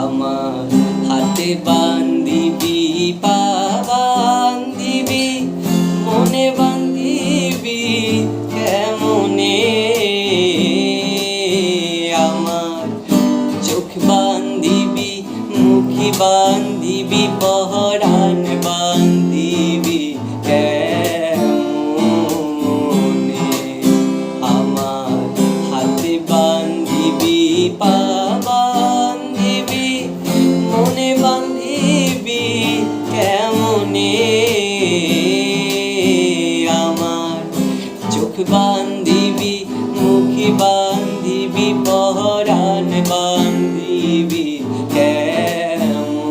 আমার হাতে বান্ধিবি, পা বান্ধিবি, মনে বান্ধিবি কেমনে? আমার চোখ বান্ধিবি, মুখি বান্ধিবি, পহরান বান্ধিবি কেমনে? আমার হাতে বান্ধিবি, পা বান্ধিবি, মনে বান্ধিবি কেমনে? আমার চোখ বান্ধিবি, মুখি বান্ধিবি, পহরান বান্ধিবি কেমনে?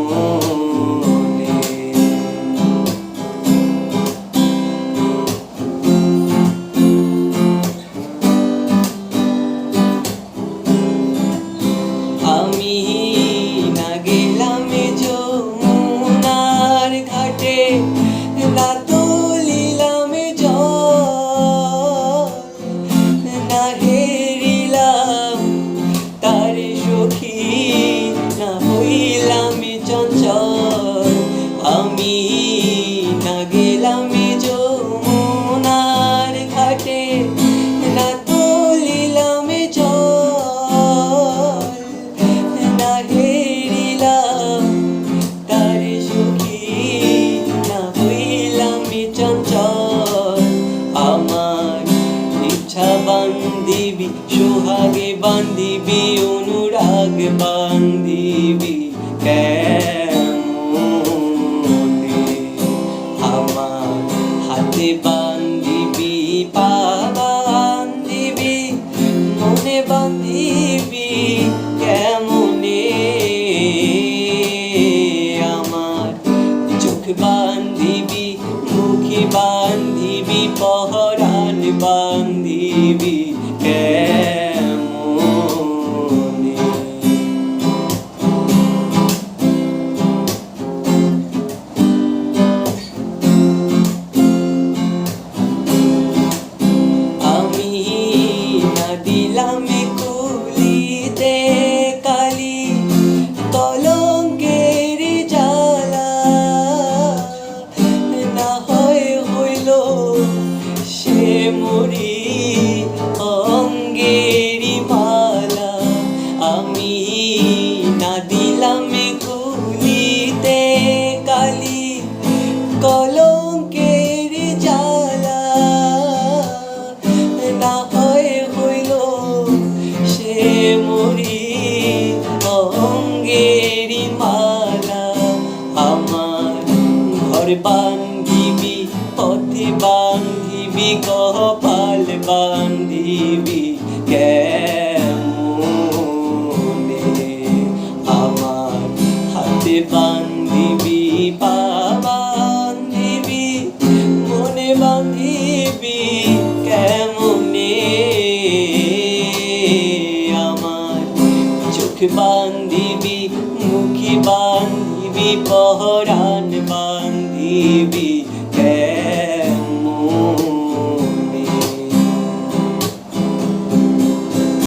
আমি না গেলাম যমুনার ঘাটে, না তুলিলাম জল, না হেরিলাম তার সখী, না হইলাম চঞ্চল। আমি না গেলাম যমুনার ঘাটে, না তুলিলাম জল, না হেরিলাম তার সখী, না হইলাম চঞ্চল। আমার ইচ্ছা বান্ধিবি, সোহাগে বান্ধিবি, অনুরাগ বান্ধিবি কেমনে? আমার হাতে বান্ধিবি, পা বান্ধিবি, মনে বান্ধিবি কেমনে? আমার চোখ বান্ধিবি, মুখি বান্ধিবি, পহরান বান্ধিবি কেমনে? আমি না দিলাম কুলিতে কালি, কলঙ্কের জ্বালা, না হয় হইল সে মরি অঙ্গেরি মালা। আমি না দিলাম কুলিতে কালি, কলঙ্কের জ্বালা, না হয় হইল সে মরি অঙ্গেরি মালা। আমার ঘর বান্ধিবি, পথে বান্ধিবি, কপাল বান্ধিবি কেমনে? আমার হাতে বান্ধিবি, পা বান্ধিবি, মনে বান্ধিবি কেমনে? আমার চোখ বান্ধিবি, মুখি বান্ধিবি, পহরান বান্ধিবি